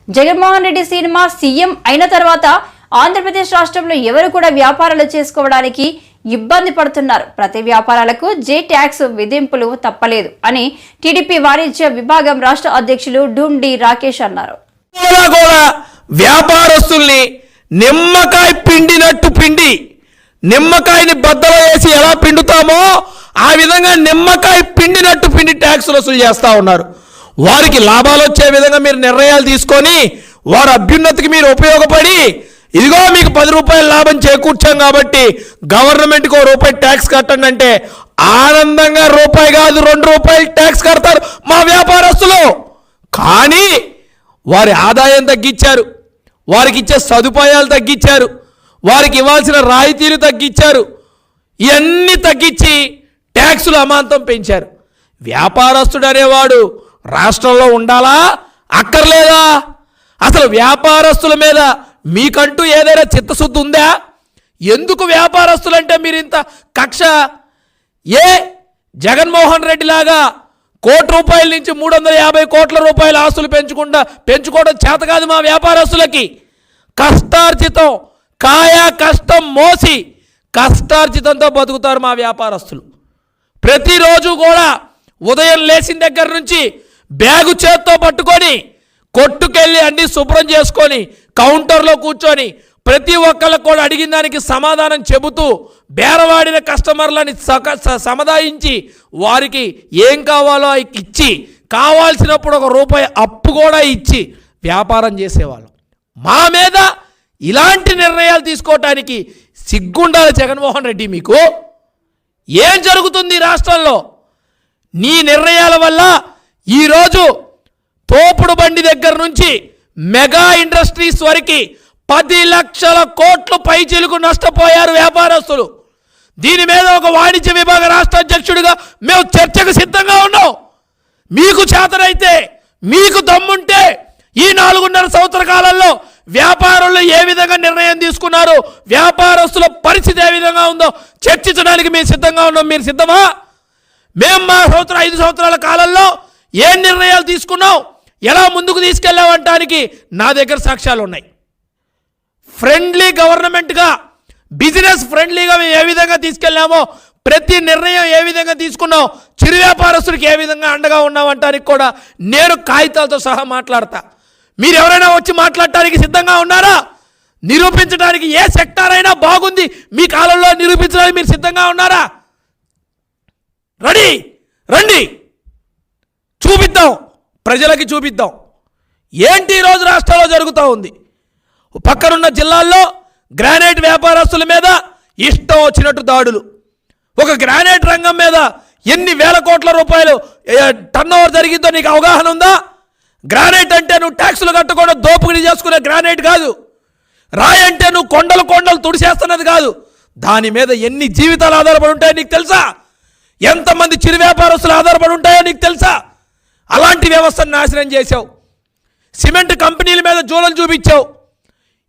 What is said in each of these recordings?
Jaganmohan Reddy cinema CM అయిన తర్వాత ఆంధ్రప్రదేశ్ రాష్ట్రంలో ఎవరు కూడా వ్యాపారాలు చేసుకోవడానికి ఇబ్బంది పడుతున్నారు. ప్రతి వ్యాపారాలకు జే ట్యాక్స్ విధింపులు తప్పలేదు అని టీడీపీ వాణిజ్య విభాగం రాష్ట్ర అధ్యక్షులు డుండి రాకేష్ అన్నారు. వ్యాపారస్తుల్ని నిమ్మకాయ పిండినట్టు పిండి, నిమ్మకాయని బద్దలో వేసి ఎలా పిండుతామో ఆ విధంగా నిమ్మకాయ పిండినట్టు పిండి ట్యాక్సులు వసూలు చేస్తూ ఉన్నారు. వారికి లాభాలు వచ్చే విధంగా మీరు నిర్ణయాలు తీసుకొని వారి అభ్యున్నతికి మీరు ఉపయోగపడి, ఇదిగో మీకు 10 రూపాయల లాభం చేకూర్చాం కాబట్టి గవర్నమెంట్కి ₹1 ట్యాక్స్ కట్టండి అంటే ఆనందంగా రూపాయి కాదు 2 రూపాయలు ట్యాక్స్ కడతారు మా వ్యాపారస్తులు. కానీ వారి ఆదాయం తగ్గించారు, వారికి ఇచ్చే సదుపాయాలు తగ్గించారు, వారికి ఇవ్వాల్సిన రాయితీలు తగ్గించారు, ఇవన్నీ తగ్గించి ట్యాక్సులు అమాంతం పెంచారు. వ్యాపారస్తుడు అనేవాడు రాష్ట్రంలో ఉండాలా అక్కర్లేదా? అసలు వ్యాపారస్తుల మీద మీకంటూ ఏదైనా చిత్తశుద్ధి ఉందా? ఎందుకు వ్యాపారస్తులంటే మీరు ఇంత కక్ష? జగన్మోహన్ రెడ్డి లాగా ₹1 నుంచి 350 కోట్ల రూపాయల ఆస్తులు పెంచుకోవడం చేత కాదు మా వ్యాపారస్తులకి. కష్టార్జితం, కాయా కష్టం మోసి కష్టార్జితంతో బతుకుతారు మా వ్యాపారస్తులు. ప్రతిరోజు కూడా ఉదయం లేచిన దగ్గర నుంచి బ్యాగు చేత్తో పట్టుకొని కొట్టుకెళ్ళి అన్నీ శుభ్రం చేసుకొని కౌంటర్లో కూర్చొని ప్రతి ఒక్కళ్ళకు కూడా అడిగిన దానికి సమాధానం చెబుతూ బేరవాడిన కస్టమర్లని సముదాయించి వారికి ఏం కావాలో ఇచ్చి కావాల్సినప్పుడు ₹1 అప్పు కూడా ఇచ్చి వ్యాపారం చేసేవాళ్ళం. మా మీద ఇలాంటి నిర్ణయాలు తీసుకోవటానికి సిగ్గుండాలి జగన్మోహన్ రెడ్డి. మీకు ఏం జరుగుతుంది రాష్ట్రంలో? నీ నిర్ణయాల వల్ల ఈరోజు తోపుడు బండి దగ్గర నుంచి మెగా ఇండస్ట్రీస్ వరకు 10 లక్షల కోట్లు పైచిలుకు నష్టపోయారు వ్యాపారస్తులు. దీని మీద ఒక వాణిజ్య విభాగ రాష్ట్ర అధ్యక్షుడిగా మేము చర్చకు సిద్ధంగా ఉన్నాం. మీకు చేతనైతే, మీకు దమ్ముంటే ఈ 4.5 సంవత్సర కాలంలో వ్యాపారులు ఏ విధంగా నిర్ణయం తీసుకున్నారు, వ్యాపారస్తుల పరిస్థితి ఏ విధంగా ఉందో చర్చించడానికి మేము సిద్ధంగా ఉన్నాం. మీరు సిద్ధమా? మేము మా 5 సంవత్సరాల కాలంలో ఏ నిర్ణయాలు తీసుకున్నాం, ఎలా ముందుకు తీసుకెళ్ళామంటానికి నా దగ్గర సాక్ష్యాలు ఉన్నాయి. ఫ్రెండ్లీ గవర్నమెంట్గా, బిజినెస్ ఫ్రెండ్లీగా మేము ఏ విధంగా తీసుకెళ్ళామో, ప్రతి నిర్ణయం ఏ విధంగా తీసుకున్నాం, చిరు వ్యాపారస్తుడికి ఏ విధంగా అండగా ఉన్నామంటానికి కూడా నేను కాగితాలతో సహా మాట్లాడతా. మీరు ఎవరైనా వచ్చి మాట్లాడటానికి సిద్ధంగా ఉన్నారా? నిరూపించడానికి ఏ సెక్టార్ అయినా బాగుంది మీ కాలంలో నిరూపించడానికి మీరు సిద్ధంగా ఉన్నారా? రండి, చూపిద్దాం, ప్రజలకి చూపిద్దాం ఏంటి ఈరోజు రాష్ట్రంలో జరుగుతూ ఉంది. పక్కనున్న జిల్లాల్లో గ్రానైట్ వ్యాపారస్తుల మీద ఇష్టం వచ్చినట్టు దాడులు. ఒక గ్రానైట్ రంగం మీద ఎన్ని వేల కోట్ల రూపాయలు టర్నోవర్ జరిగిందో నీకు అవగాహన ఉందా? గ్రానైట్ అంటే నువ్వు ట్యాక్సులు కట్టకుండా దోపిడీ చేసుకునే గ్రానైట్ కాదు. రాయి అంటే నువ్వు కొండలు తుడిచేస్తున్నది కాదు. దాని మీద ఎన్ని జీవితాలు ఆధారపడి ఉంటాయో నీకు తెలుసా? ఎంతమంది చిరు వ్యాపారస్తులు ఆధారపడి ఉంటాయో నీకు తెలుసా? అలాంటి వ్యవస్థను నాశనం చేశావు. సిమెంట్ కంపెనీల మీద జూలలు చూపించావు.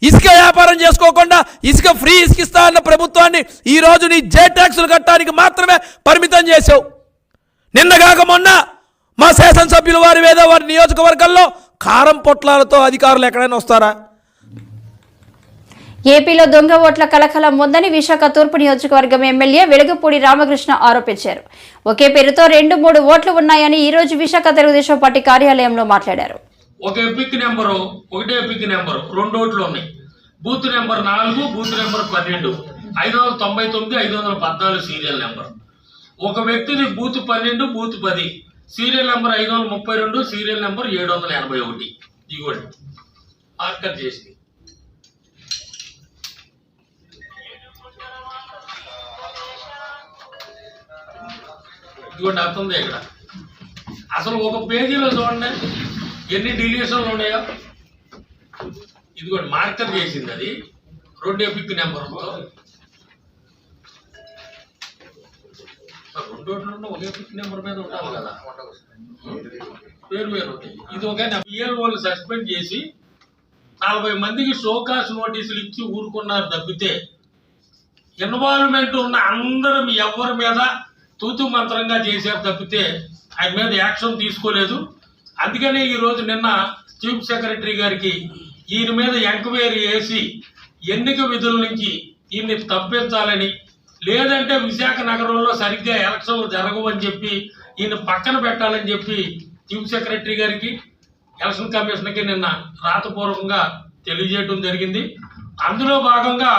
ఇసుక వ్యాపారం చేసుకోకుండా ఇసుక ఫ్రీ ఇసుకిస్తా అన్న ప్రభుత్వాన్ని ఈరోజు నీ జే ట్యాక్సులు కట్టడానికి మాత్రమే పరిమితం చేశావు. నిన్నగాక మొన్న మా శాసనసభ్యులు వారి నియోజకవర్గంలో కారం పొట్లాలతో అధికారులు ఎక్కడైనా వస్తారా? ఏపీలో దొంగ ఓట్ల కలకలం ఉందని విశాఖ తూర్పు నియోజకవర్గం ఎమ్మెల్యే వెలుగుపూడి రామకృష్ణ ఆరోపించారు. ఒకే పేరుతో 2-3 ఓట్లు ఉన్నాయని ఈ రోజు విశాఖ తెలుగుదేశం పార్టీ కార్యాలయంలో మాట్లాడారు. ఒక ఎపిక్ నెంబరు, ఒకటే ఎపిక్ నెంబరు, 2 ఓట్లు ఉన్నాయి. Booth number 4, booth number 12, 599, 514 serial number. ఒక వ్యక్తిది booth 12, booth 10, serial number 532, serial number 781. ఇదిగోండి ఆర్కర్ చేసి ఇదిగోండి అర్థం ఇక్కడ. అసలు ఒక పేజీలో చూడండి ఎన్ని డిలీషన్లు ఉన్నాయో. ఇదిగోండి మార్కర్ చేసింది అది 2 ఎపిక్ నెంబర్తో. 2 ఓట్లు ఉన్న ఒక ఎపిక్ నెంబర్ మీద ఉండాలి కదా, వేరు ఉంటాయి. ఇది ఒక పిఎల్ఓలు సస్పెండ్ చేసి 40 మందికి షోకాస్ నోటీసులు ఇచ్చి ఊరుకున్నారు తప్పితే ఇన్వాల్వ్మెంట్ ఉన్న అందరం ఎవరి మీద తూతు మంత్రంగా చేశారు తప్పితే ఆయన మీద యాక్షన్ తీసుకోలేదు. అందుకనే ఈరోజు నిన్న చీఫ్ సెక్రటరీ గారికి ఈయన మీద ఎంక్వైరీ చేసి ఎన్నిక విధుల నుంచి ఈయన్ని తప్పించాలని, లేదంటే విశాఖ నగరంలో సరిగ్గా ఎలక్షన్లు జరగవని చెప్పి ఈయన పక్కన పెట్టాలని చెప్పి చీఫ్ సెక్రటరీ గారికి ఎలక్షన్ కమిషన్కి నిన్న రాతపూర్వకంగా తెలియజేయడం జరిగింది. అందులో భాగంగా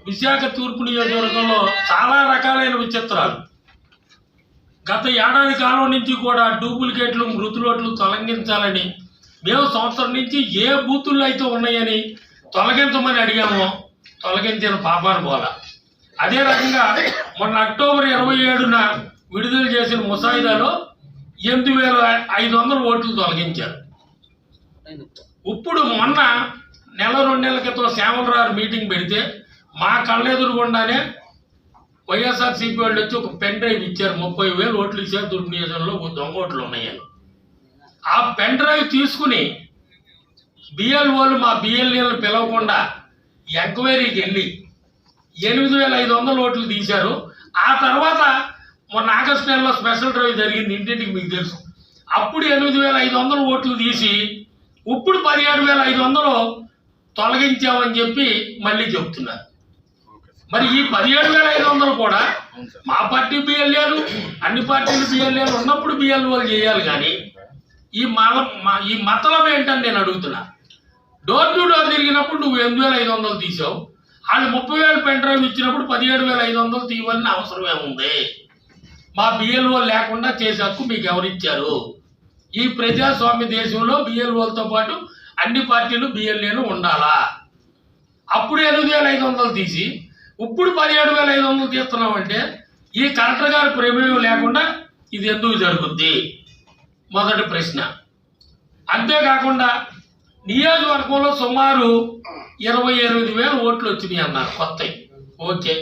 విశాఖ తూర్పు నియోజకవర్గంలో చాలా రకాలైన విచిత్రాలు, గత ఏడాది కాలం నుంచి కూడా డూప్లికేట్లు, మృతులోట్లు తొలగించాలని మేము సంవత్సరం నుంచి ఏ బూతుల్లో అయితే ఉన్నాయని తొలగించమని అడిగామో తొలగించిన పాపాను పోలా. అదే రకంగా మొన్న అక్టోబర్ 27న విడుదల చేసిన ముసాయిదాలో 8,500 ఓట్లు తొలగించారు. ఇప్పుడు మొన్న నెల 2 నెలల క్రితం శ్యామలరావు మీటింగ్ పెడితే మా కళ్ళెదురుగుండానే వైఎస్ఆర్సీపీ వాళ్ళు వచ్చి ఒక పెన్ డ్రైవ్ ఇచ్చారు. 30,000 ఓట్లు ఇచ్చారు, తూర్పు నియోజకవర్గంలో దొంగ ఓట్లు ఉన్నాయని. ఆ పెన్ డ్రైవ్ తీసుకుని బిఎల్ఓలు మా బిఎల్ఏలను పిలవకుండా ఎంక్వైరీకి వెళ్ళి 8,500 ఓట్లు తీశారు. ఆ తర్వాత మొన్న ఆగస్టు నెలలో స్పెషల్ డ్రైవ్ జరిగింది, ఇంటింటికి మీకు తెలుసు. అప్పుడు 8,500 ఓట్లు తీసి ఇప్పుడు 17,500 తొలగించామని చెప్పి మళ్ళీ చెప్తున్నారు. మరి ఈ 17,500 కూడా మా పార్టీ బిఎల్ఏలు, అన్ని పార్టీలు బిఎల్ఏలు ఉన్నప్పుడు బిఎల్ఓలు చేయాలి. కానీ ఈ మతలం ఏంటని నేను అడుగుతున్నా. డోర్ టు డోర్ తిరిగినప్పుడు నువ్వు 8,500 తీసావు, వాళ్ళు 30,000 పెన్ డ్రైవ్ ఇచ్చినప్పుడు 17,500 తీయవలసిన అవసరం ఏముంది? మా బిఎల్ఓ లేకుండా చేసే హక్కు మీకు ఎవరిచ్చారు? ఈ ప్రజాస్వామ్య దేశంలో బిఎల్ఓలతో పాటు అన్ని పార్టీలు బిఎల్ఏలు ఉండాలా? అప్పుడు 8,500 తీసి ఇప్పుడు 17,500 తీస్తున్నామంటే ఈ కలెక్టర్ గారి ప్రమేయం లేకుండా ఇది ఎందుకు జరుగుద్ది? మొదటి ప్రశ్న. అంతేకాకుండా నియోజకవర్గంలో సుమారు 28,000 ఓట్లు వచ్చినాయి అన్నారు కొత్తవి. ఓకే,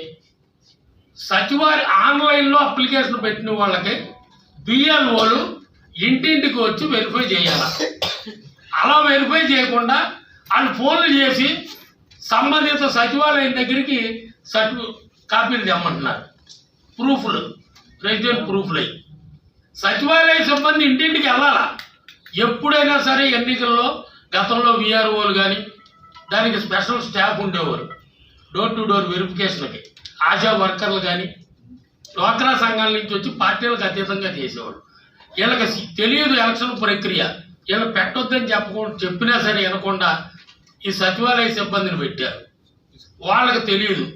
సచివాలయ ఆన్లైన్లో అప్లికేషన్ పెట్టిన వాళ్ళకి బిఎల్ఓలు ఇంటింటికి వచ్చి వెరిఫై చేయాలి. అలా వెరిఫై చేయకుండా వాళ్ళు ఫోన్లు చేసి సంబంధిత సచివాలయం దగ్గరికి కాపీలు తెమ్మంటున్నారు, ప్రూఫ్లు, ప్రెసిడెంట్ ప్రూఫ్లు. సచివాలయ సిబ్బంది ఇంటింటికి వెళ్ళాలా? ఎప్పుడైనా సరే ఎన్నికల్లో గతంలో విఆర్ఓలు కానీ దానికి స్పెషల్ స్టాఫ్ ఉండేవారు, డోర్ టు డోర్ వెరిఫికేషన్కి. ఆశా వర్కర్లు కానీ డ్వాక్రా సంఘాల నుంచి వచ్చి పార్టీలకు అతీతంగా చేసేవాడు. వీళ్ళకి తెలియదు ఎలక్షన్ ప్రక్రియ, వీళ్ళు పెట్టొద్దని చెప్పినా సరే వినకుండా ఈ సచివాలయ సిబ్బందిని పెట్టారు. వాళ్ళకి తెలియదు.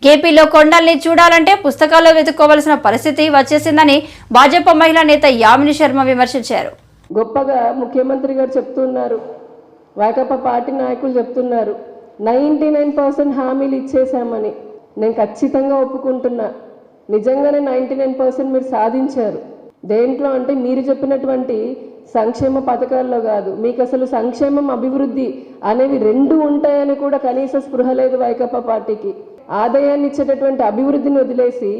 ఏపీలో కొండల్ని చూడాలంటే పుస్తకాల్లో వెతుక్కోవలసిన పరిస్థితి వచ్చేసిందని భాజపా మహిళా నేత యామిని శర్మ విమర్శించారు. గొప్పగా ముఖ్యమంత్రి గారు చెప్తున్నారు, వైకాపా పార్టీ నాయకులు చెప్తున్నారు 99% హామీలు ఇచ్చేశామని. నేను ఖచ్చితంగా ఒప్పుకుంటున్నా, నిజంగానే 99% మీరు సాధించారు. దేంట్లో అంటే మీరు చెప్పినటువంటి సంక్షేమ పథకాల్లో కాదు, మీకు అసలు సంక్షేమం అభివృద్ధి అనేవి రెండు ఉంటాయని కూడా కనీస స్పృహ లేదు వైకాపా పార్టీకి. ఆదాయాన్ని ఇచ్చేటటువంటి అభివృద్ధిని వదిలేసి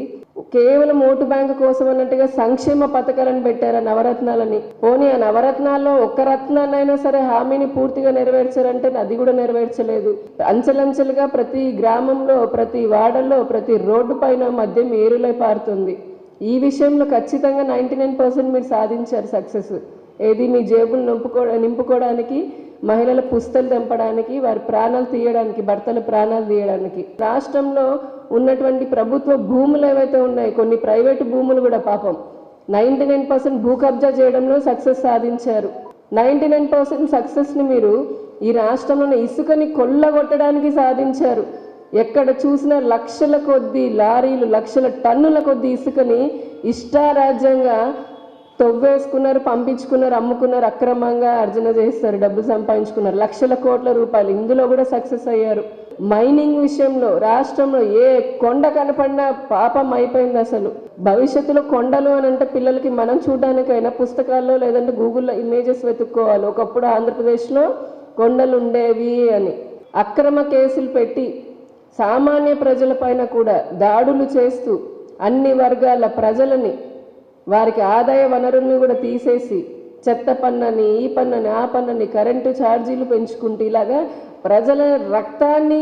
కేవలం ఓటు బ్యాంకు కోసం అన్నట్టుగా సంక్షేమ పథకాలను పెట్టారు, నవరత్నాలని. పోనీ ఆ నవరత్నాల్లో ఒక్క రత్నాన్నైనా సరే హామీని పూర్తిగా నెరవేర్చారంటే అది కూడా నెరవేర్చలేదు. అంచెలంచెలుగా ప్రతి గ్రామంలో, ప్రతి వాడల్లో, ప్రతి రోడ్డు పైన మద్యం ఏరులై పారుతుంది. ఈ విషయంలో ఖచ్చితంగా 99% మీరు సాధించారు సక్సెస్. ఏది మీ జేబులు నింపుకోవడానికి, మహిళల పుస్తలు తెంపడానికి, వారి ప్రాణాలు తీయడానికి, భర్తల ప్రాణాలు తీయడానికి. రాష్ట్రంలో ఉన్నటువంటి ప్రభుత్వ భూములు ఏవైతే ఉన్నాయి, కొన్ని ప్రైవేటు భూములు కూడా పాపం 99% భూ కబ్జా చేయడంలో సక్సెస్ సాధించారు. 99% సక్సెస్ని మీరు ఈ రాష్ట్రంలోని ఇసుకని కొల్లగొట్టడానికి సాధించారు. ఎక్కడ చూసినా లక్షల కొద్దీ లారీలు, లక్షల టన్నుల కొద్దీ ఇసుకని ఇష్టారాజ్యంగా తవ్వేసుకున్నారు, పంపించుకున్నారు, అమ్ముకున్నారు, అక్రమంగా అర్జన చేస్తారు, డబ్బులు సంపాదించుకున్నారు, లక్షల కోట్ల రూపాయలు. ఇందులో కూడా సక్సెస్ అయ్యారు. మైనింగ్ విషయంలో రాష్ట్రంలో ఏ కొండ కనపడినా పాపం అయిపోయింది. అసలు భవిష్యత్తులో కొండలు అని అంటే పిల్లలకి మనం చూడడానికైనా పుస్తకాల్లో లేదంటే గూగుల్లో ఇమేజెస్ వెతుక్కోవాలి. ఒకప్పుడు ఆంధ్రప్రదేశ్లో కొండలు ఉండేవి అని అక్రమ కేసులు పెట్టి సామాన్య ప్రజలపైన కూడా దాడులు చేస్తూ అన్ని వర్గాల ప్రజలని, వారికి ఆదాయ వనరుల్ని కూడా తీసేసి చెత్త పన్నని, ఈ పన్నని, ఆ పన్నని, కరెంటు ఛార్జీలు పెంచుకుంటూ ఇలాగా ప్రజల రక్తాన్ని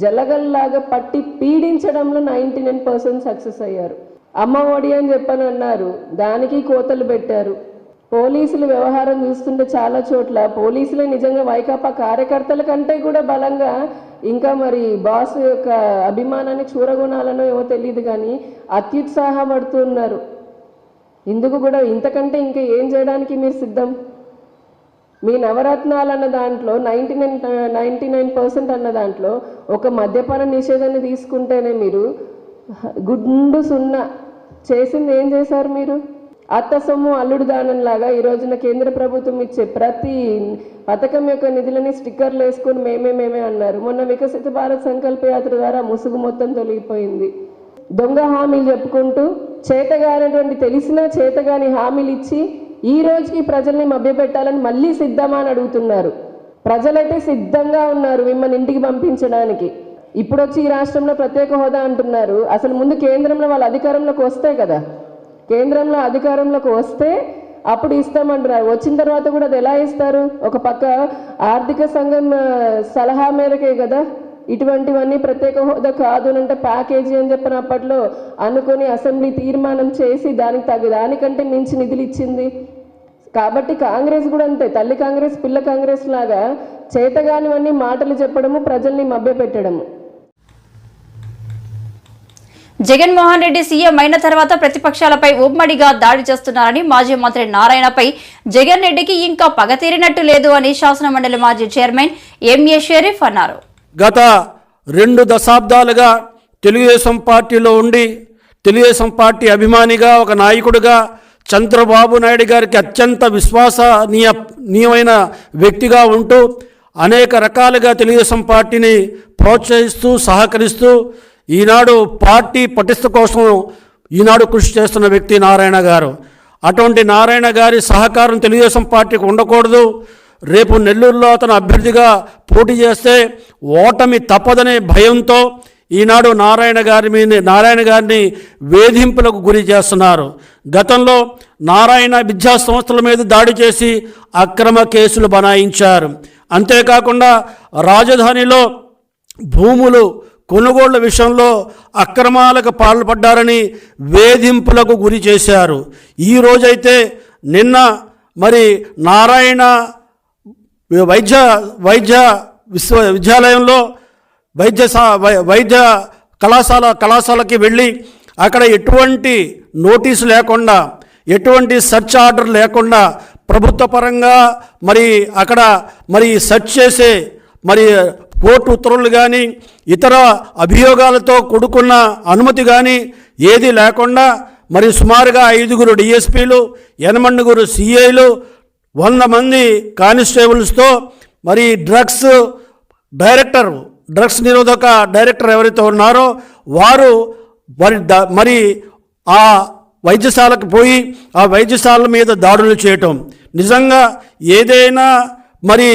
జలగల్లాగా పట్టి పీడించడంలో 99% సక్సెస్ అయ్యారు. అమ్మ ఒడి అని చెప్పని అన్నారు, దానికి కోతలు పెట్టారు. పోలీసుల వ్యవహారం చూస్తుంటే చాలా చోట్ల పోలీసులే నిజంగా వైకాపా కార్యకర్తల కంటే కూడా బలంగా ఇంకా మరి బాస్ యొక్క అభిమానాన్ని చూరగొనాలనో ఏమో తెలియదు కానీ అత్యుత్సాహపడుతున్నారు. ఇందుకు కూడా ఇంతకంటే ఇంకా ఏం చేయడానికి మీరు సిద్ధం? మీ నవరత్నాలు అన్న దాంట్లో 99% అన్న దాంట్లో ఒక మద్యపాన నిషేధాన్ని తీసుకుంటేనే మీరు గుండు సున్నా చేసింది ఏం చేశారు? మీరు అత్త సొమ్ము అల్లుడు దానంలాగా ఈ రోజున కేంద్ర ప్రభుత్వం ఇచ్చే ప్రతి పథకం యొక్క నిధులని స్టిక్కర్లు వేసుకొని మేమే అన్నారు. మొన్న వికసిత భారత్ సంకల్ప యాత్ర ద్వారా ముసుగు మొత్తం తొలగిపోయింది. దొంగ హామీలు చెప్పుకుంటూ చేతగానటువంటి తెలిసినా చేతగాని హామీలు ఇచ్చి ఈ రోజుకి ప్రజల్ని మభ్యపెట్టాలని మళ్ళీ సిద్ధమా అని అడుగుతున్నారు. ప్రజలైతే సిద్ధంగా ఉన్నారు మిమ్మల్ని ఇంటికి పంపించడానికి. ఇప్పుడు వచ్చి ఈ రాష్ట్రంలో ప్రత్యేక హోదా అంటున్నారు. అసలు ముందు కేంద్రంలో వాళ్ళ అధికారంలోకి వస్తే కదా, కేంద్రంలో అధికారంలోకి వస్తే అప్పుడు ఇస్తామంటున్నారు. వచ్చిన తర్వాత కూడా అది ఎలా ఇస్తారు? ఒక పక్క ఆర్థిక సంఘం సలహా మేరకే కదా ఇటువంటివన్నీ ప్రత్యేక హోదా కాదు అంటే ప్యాకేజీ అని చెప్పిన అప్పట్లో అనుకొని అసెంబ్లీ తీర్మానం చేసి దానికంటే మించి నిధులు ఇచ్చింది. కాబట్టి కాంగ్రెస్ కూడా అంతే, తల్లి కాంగ్రెస్ పిల్ల కాంగ్రెస్ లాగా చేతగానివన్నీ మాటలు చెప్పడము, ప్రజల్ని మభ్యపెట్టడము. జగన్మోహన్ రెడ్డి సీఎం అయిన తర్వాత ప్రతిపక్షాలపై ఉమ్మడిగా దాడి చేస్తున్నారని మాజీ మంత్రి నారాయణపై జగన్ రెడ్డికి ఇంకా పగ తీరినట్టు లేదు అని శాసనమండలి మాజీ చైర్మన్ ఎంఏ షరీఫ్ అన్నారు. గత 2 దశాబ్దాలుగా తెలుగుదేశం పార్టీలో ఉండి తెలుగుదేశం పార్టీ అభిమానిగా ఒక నాయకుడిగా చంద్రబాబు నాయుడు గారికి అత్యంత విశ్వసనీయమైన వ్యక్తిగా ఉంటూ అనేక రకాలుగా తెలుగుదేశం పార్టీని ప్రోత్సహిస్తూ సహకరిస్తూ ఈనాడు పార్టీ పటిష్ట కోసం ఈనాడు కృషి చేస్తున్న వ్యక్తి నారాయణ గారు. అటువంటి నారాయణ గారి సహకారం తెలుగుదేశం పార్టీకి ఉండకూడదు. రేపు నెల్లూరులో అతను అభ్యర్థిగా పోటీ చేస్తే ఓటమి తప్పదనే భయంతో ఈనాడు నారాయణ గారిని వేధింపులకు గురి చేస్తున్నారు. గతంలో నారాయణ విద్యా సంస్థల మీద దాడి చేసి అక్రమ కేసులు బనాయించారు. అంతేకాకుండా రాజధానిలో భూములు కొనుగోళ్ల విషయంలో అక్రమాలకు పాల్పడ్డారని వేధింపులకు గురి చేశారు. ఈ రోజైతే నిన్న మరి నారాయణ విద్యాలయంలో వైద్య కళాశాలకి వెళ్ళి అక్కడ ఎటువంటి నోటీసు లేకుండా ఎటువంటి సెర్చ్ ఆర్డర్ లేకుండా ప్రభుత్వ పరంగా మరి అక్కడ మరి సెర్చ్ చేసే మరి కోర్టు ఉత్తర్వులు కానీ ఇతర అభియోగాలతో కూడుకున్న అనుమతి కానీ ఏది లేకుండా మరి సుమారుగా 5 డిఎస్పీలు 8 సిఐలు 100 మంది కానిస్టేబుల్స్తో మరి డ్రగ్స్ నిరోధక డైరెక్టర్ ఎవరైతే ఉన్నారో వారు మరి ఆ వైద్యశాలకు పోయి ఆ వైద్యశాల మీద దాడులు చేయటం నిజంగా ఏదైనా మరి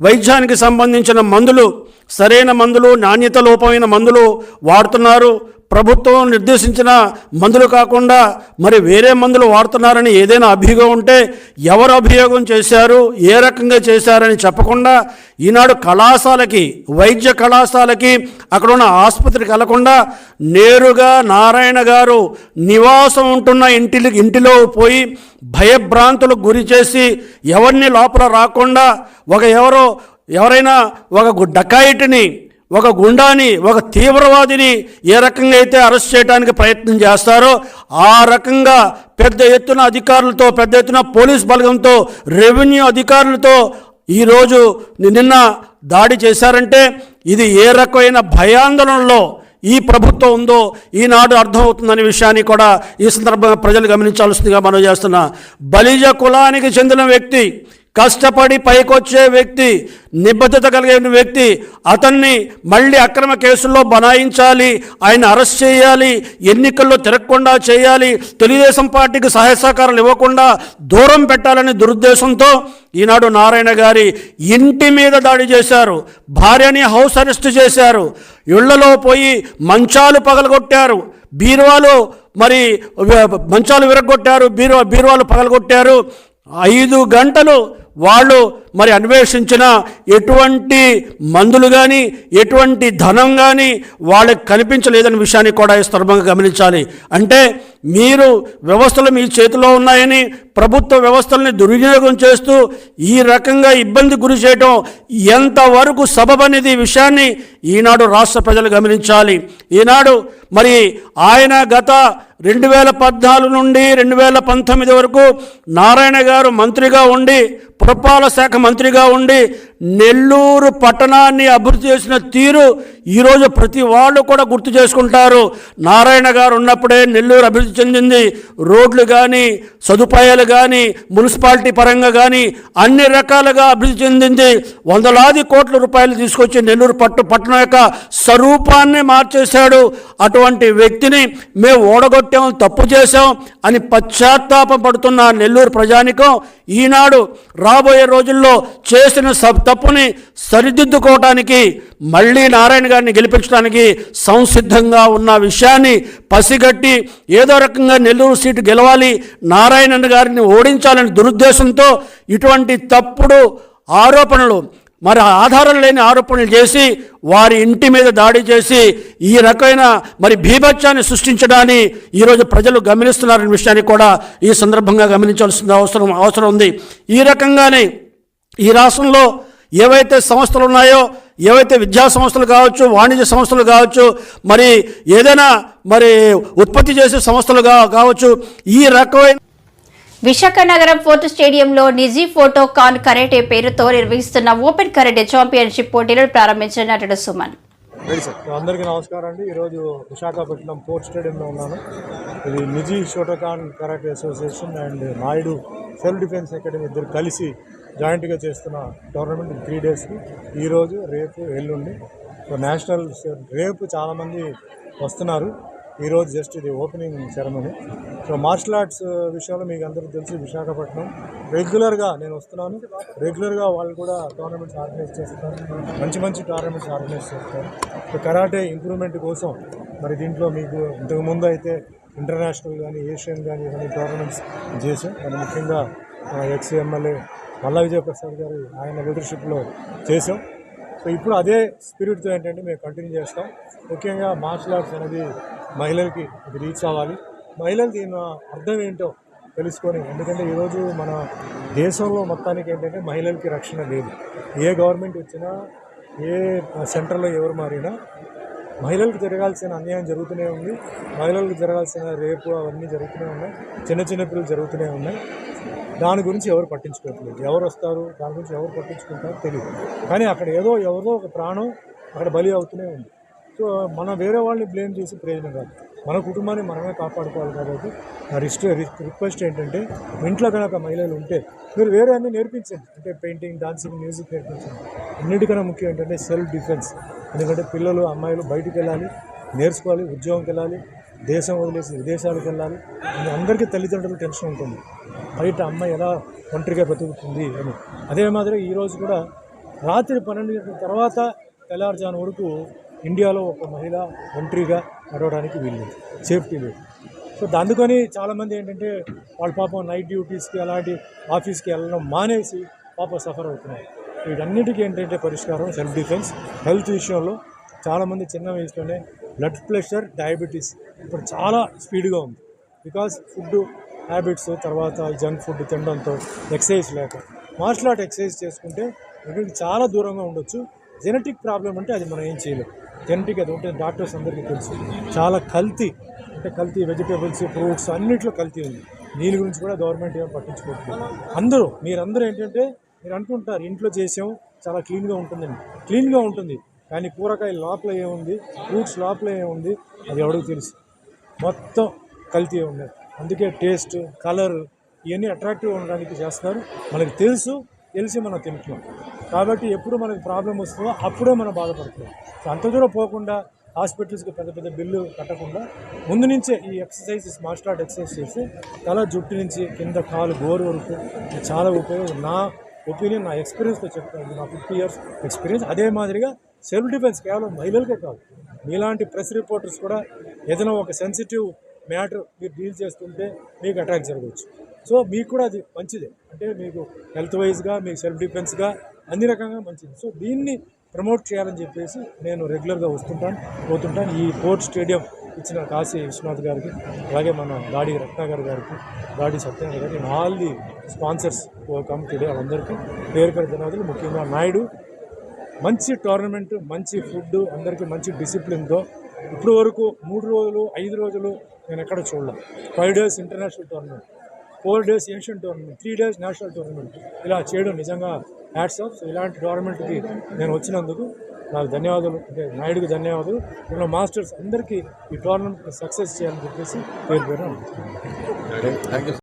వైద్యానికి సంబంధించిన మందులు సరైన మందులు నాణ్యత లోపమైన మందులు వాడుతున్నారు. ప్రభుత్వం నిర్దేశించిన మందులు కాకుండా మరి వేరే మందులు వాడుతున్నారని ఏదైనా అభియోగం ఉంటే ఎవరు అభియోగం చేశారు, ఏ రకంగా చేశారని చెప్పకుండా ఈనాడు వైద్య కళాశాలకి అక్కడ ఉన్న ఆసుపత్రికి వెళ్లకుండా నేరుగా నారాయణ గారు నివాసం ఉంటున్న ఇంటిలో పోయి భయభ్రాంతులకు గురి చేసి ఎవరిని లోపల రాకుండా ఎవరైనా ఒక డకాయిటిని, ఒక గుండాని, ఒక తీవ్రవాదిని ఏ రకంగా అయితే అరెస్ట్ చేయడానికి ప్రయత్నం చేస్తారో ఆ రకంగా పెద్ద ఎత్తున అధికారులతో, పెద్ద ఎత్తున పోలీస్ బలగంతో, రెవెన్యూ అధికారులతో ఈరోజు నిన్న దాడి చేశారంటే ఇది ఏ రకమైన భయాందోళనలో ఈ ప్రభుత్వం ఉందో ఈనాడు అర్థమవుతుందనే విషయాన్ని కూడా ఈ సందర్భంగా ప్రజలు గమనించాల్సిందిగా మనం చేస్తున్నా. బలిజ కులానికి చెందిన వ్యక్తి, కష్టపడి పైకొచ్చే వ్యక్తి, నిబద్ధత కలిగిన వ్యక్తి, అతన్ని మళ్ళీ అక్రమ కేసుల్లో బనాయించాలి, ఆయన అరెస్ట్ చేయాలి, ఎన్నికల్లో తిరగకుండా చేయాలి, తెలుగుదేశం పార్టీకి సహాయ సహకారాలు ఇవ్వకుండా దూరం పెట్టాలనే దురుద్దేశంతో ఈనాడు నారాయణ గారి ఇంటి మీద దాడి చేశారు. భార్యని హౌస్ అరెస్ట్ చేశారు. ఇళ్లలో పోయి మంచాలు పగలగొట్టారు, మంచాలు విరగొట్టారు, బీరువాలు పగలగొట్టారు. 5 గంటలు వాళ్ళు మరి అన్వేషించిన ఎటువంటి మందులు కానీ ఎటువంటి ధనం కానీ వాళ్ళకి కనిపించలేదనే విషయాన్ని కూడా ఈ సందర్భంగా గమనించాలి. అంటే మీరు వ్యవస్థలు మీ చేతిలో ఉన్నాయని ప్రభుత్వ వ్యవస్థల్ని దుర్వినియోగం చేస్తూ ఈ రకంగా ఇబ్బంది గురి చేయడం ఎంతవరకు సబబనేది విషయాన్ని ఈనాడు రాష్ట్ర ప్రజలు గమనించాలి. ఈనాడు మరి ఆయన గత 2014 నుండి 2019 వరకు నారాయణ గారు మంత్రిగా ఉండి పురపాలక శాఖ మంత్రిగా ఉండి నెల్లూరు పట్టణాన్ని అభివృద్ధి చేసిన తీరు ఈరోజు ప్రతి వాళ్ళు కూడా గుర్తు చేసుకుంటారు. నారాయణ గారు ఉన్నప్పుడే నెల్లూరు అభివృద్ధి చెందింది. రోడ్లు కానీ సదుపాయాలు కానీ మున్సిపాలిటీ పరంగా కానీ అన్ని రకాలుగా అభివృద్ధి చెందింది. వందలాది కోట్ల రూపాయలు తీసుకొచ్చి నెల్లూరు పట్టణం యొక్క స్వరూపాన్ని మార్చేశాడు. అటువంటి వ్యక్తిని మేము ఓడగొట్టాం, తప్పు చేశాం అని పశ్చాత్తాపం పడుతున్న నెల్లూరు ప్రజానికం ఈనాడు రాబోయే రోజుల్లో చేసిన తప్పుని సరిదిద్దుకోవటానికి మళ్ళీ నారాయణ గారిని గెలిపించడానికి సంసిద్ధంగా ఉన్న విషయాన్ని పసిగట్టి ఏదో రకంగా నెల్లూరు సీటు గెలవాలి, నారాయణ గారిని ఓడించాలని దురుద్దేశంతో ఇటువంటి తప్పుడు ఆరోపణలు మరి ఆధారం లేని ఆరోపణలు చేసి వారి ఇంటి మీద దాడి చేసి ఈ రకమైన మరి భీభత్సాన్ని సృష్టించడాన్ని ఈరోజు ప్రజలు గమనిస్తున్నారనే విషయాన్ని కూడా ఈ సందర్భంగా గమనించాల్సిన అవసరం ఉంది. ఈ రకంగానే ఈ రాష్ట్రంలో ఏవైతే సంస్థలు ఉన్నాయో, ఏవైతే విద్యా సంస్థలు కావచ్చు, వాణిజ్య సంస్థలు కావచ్చు, మరి ఏదైనా మరి ఉత్పత్తి చేసే సంస్థలు కావచ్చు, ఈ రకమైన విశాఖ నగరం ఫోర్ట్ స్టేడియంలో నిజీ ఫోటో కాన్ కరాటే పేరుతో నిర్వహిస్తున్న ఓపెన్ కరాటే ఛాంపియన్షిప్ పోటీలను ప్రారంభించిన నటుడు సుమన్. అందరికీ నమస్కారం అండి. ఈరోజు విశాఖపట్నం ఫోర్ట్ స్టేడియంలో ఉన్నాను. ఇది నిజీ Shotokan karate association and Naidu self defence academy ఇద్దరు కలిసి జాయింట్గా చేస్తున్న టోర్నమెంట్ 3 డేస్కి ఈరోజు రేపు ఎల్లుండి. సో నేషనల్ రేపు చాలామంది వస్తున్నారు. ఈరోజు జస్ట్ ఇది opening ceremony. So martial arts విషయంలో మీకు అందరికీ తెలిసి విశాఖపట్నం రెగ్యులర్గా నేను వస్తున్నాను. రెగ్యులర్గా వాళ్ళు కూడా టోర్నమెంట్స్ ఆర్గనైజ్ చేస్తారు, మంచి టోర్నమెంట్స్ ఆర్గనైజ్ చేస్తారు. సో కరాటే ఇంప్రూవ్మెంట్ కోసం మరి దీంట్లో మీకు ఇంతకుముందు అయితే ఇంటర్నేషనల్ కానీ ఏషియన్ కానీ ఇవన్నీ టోర్నమెంట్స్ చేసాం. మరి ముఖ్యంగా ఎక్స్ ఎమ్మెల్యే మల్లా విజయప్రసాద్ గారు ఆయన లీడర్షిప్లో చేసాం. సో ఇప్పుడు అదే స్పిరిట్తో ఏంటంటే మేము కంటిన్యూ చేస్తాం. ముఖ్యంగా మార్షల్ ఆర్ట్స్ అనేది మహిళలకి ఇది రీచ్ అవ్వాలి. మహిళలు దీని అర్థం ఏంటో తెలుసుకొని, ఎందుకంటే ఈరోజు మన దేశంలో మొత్తానికి ఏంటంటే మహిళలకి రక్షణ లేదు. ఏ గవర్నమెంట్ వచ్చినా, ఏ సెంటర్లో ఎవరు మారినా మహిళలకు జరగాల్సిన అన్యాయం జరుగుతూనే ఉంది. మహిళలకు జరగాల్సిన రేపు అవన్నీ జరుగుతూనే ఉన్నాయి. చిన్న పిల్లలు జరుగుతూనే ఉన్నాయి. దాని గురించి ఎవరు పట్టించుకోవట్లేదు. ఎవరు వస్తారు, దాని గురించి ఎవరు పట్టించుకుంటారో తెలియదు. కానీ అక్కడ ఎవరో ఒక ప్రాణం అక్కడ బలి అవుతూనే ఉంది. సో మనం వేరే వాళ్ళని బ్లేమ్ చేసి ప్రయోజనం కాదు. మన కుటుంబాన్ని మనమే కాపాడుకోవాలి. కాబట్టి నా రిక్వెస్ట్ ఏంటంటే, ఇంట్లో కనుక మహిళలు ఉంటే మీరు వేరే అన్నీ నేర్పించండి. అంటే పెయింటింగ్, డాన్సింగ్, మ్యూజిక్ నేర్పించండి. అన్నిటికన్నా ముఖ్యం ఏంటంటే సెల్ఫ్ డిఫెన్స్. ఎందుకంటే పిల్లలు, అమ్మాయిలు బయటికి వెళ్ళాలి, నేర్చుకోవాలి, ఉద్యోగంకి వెళ్ళాలి, దేశం వదిలేసి విదేశాలకు వెళ్ళాలి. అందరికీ తల్లిదండ్రులు టెన్షన్ ఉంటుంది, బయట అమ్మాయి ఎలా ఒంటరిగా బ్రతుకుతుంది అని. అదే మాదిరి ఈరోజు కూడా రాత్రి 12 గంటల తర్వాత తెల్లారుజాము వరకు ఇండియాలో ఒక మహిళ ఒంటరిగా నడవడానికి వీల్లేదు, సేఫ్టీ లేదు. సో అందుకని చాలామంది ఏంటంటే వాళ్ళ పాపం నైట్ డ్యూటీస్కి అలాంటి ఆఫీస్కి వెళ్ళడం మానేసి పాపం సఫర్ అవుతున్నారు. వీటన్నిటికీ ఏంటంటే పరిష్కారం సెల్ఫ్ డిఫెన్స్. హెల్త్ విషయంలో చాలామంది చిన్న వయసులోనే బ్లడ్ ప్రెషర్, డయాబెటీస్ ఇప్పుడు చాలా స్పీడ్గా ఉంది. బికాజ్ ఫుడ్ హ్యాబిట్స్, తర్వాత జంక్ ఫుడ్ తినడంతో, ఎక్సర్సైజ్ లేక. మార్షల్ ఆర్ట్ ఎక్సర్సైజ్ చేసుకుంటే వీటికి చాలా దూరంగా ఉండొచ్చు. జెనెటిక్ ప్రాబ్లం అంటే అది మనం ఏం చేయలేం. జెనెటిక్ అది ఉంటే డాక్టర్స్ అందరికీ తెలుసు. చాలా కల్తీ, అంటే కల్తీ వెజిటేబుల్స్, ఫ్రూట్స్ అన్నింటిలో కల్తీ ఉంది. దీని గురించి కూడా గవర్నమెంట్ ఏమో పట్టించుకోవట్లేదు. మీరందరూ ఏంటంటే మీరు అనుకుంటారు ఇంట్లో చేసాం చాలా క్లీన్గా ఉంటుందని. క్లీన్గా ఉంటుంది, కానీ కూరగాయ లోపల ఏముంది, ఫ్రూట్స్ లోపల ఏముంది అది ఎవరికి తెలుసు. మొత్తం కల్తీ ఉన్నాయి. అందుకే టేస్ట్, కలర్ ఇవన్నీ అట్రాక్టివ్గా ఉండడానికి చేస్తున్నారు. మనకి తెలిసి మనం తింటున్నాం. కాబట్టి ఎప్పుడు మనకి ప్రాబ్లం వస్తుందో అప్పుడే మనం బాధపడుతున్నాం. సో అంత దూరం పోకుండా హాస్పిటల్స్కి పెద్ద బిల్లు కట్టకుండా ముందు నుంచే ఈ ఎక్సర్సైజెస్, మార్షల్ ఆర్ట్ ఎక్సర్సైజ్ చేసి తల జుట్టు నుంచి కింద కాలు గోరు వరకు చాలా ఉపయోగం. నా ఒపీనియన్, నా ఎక్స్పీరియన్స్తో చెప్తాను. నా 50 years ఎక్స్పీరియన్స్. అదే మాదిరిగా సెల్ఫ్ డిఫెన్స్ కేవలం మహిళలకే కాదు, మీలాంటి ప్రెస్ రిపోర్టర్స్ కూడా ఏదైనా ఒక సెన్సిటివ్ మ్యాటర్ మీరు డీల్ చేస్తుంటే మీకు అటాక్ జరగవచ్చు. సో మీకు కూడా అది మంచిదే, అంటే మీకు హెల్త్ వైజ్గా, మీకు సెల్ఫ్ డిఫెన్స్గా అన్ని రకంగా మంచిది. సో దీన్ని ప్రమోట్ చేయాలని చెప్పేసి నేను రెగ్యులర్గా పోతుంటాను. ఈ పోర్ట్ స్టేడియం ఇచ్చిన కాశీ విశ్వనాథ్ గారికి, అలాగే మన దాడి రత్నాకర్ గారికి, దాడి సత్యనారాయణ గారికి, all the sponsors come today వాళ్ళందరికీ పేరు ధన్యవాదాలు. ముఖ్యంగా నాయుడు మంచి టోర్నమెంట్, మంచి ఫుడ్, అందరికీ మంచి డిసిప్లిన్తో ఇప్పుడు వరకు 3 రోజులు 5 రోజులు నేను ఎక్కడ చూడలేదు. 5 days international tournament, 4 days Asian tournament, 3 days national tournament ఇలా చేయడం నిజంగా హ్యాట్స్ ఆఫ్. సో ఇలాంటి టోర్నమెంట్కి నేను వచ్చినందుకు నాకు ధన్యవాదాలు, అంటే నాయుడుకి ధన్యవాదాలు. ఇలా మాస్టర్స్ అందరికీ ఈ టోర్నమెంట్ సక్సెస్ చేయాలని చెప్పేసి పేరు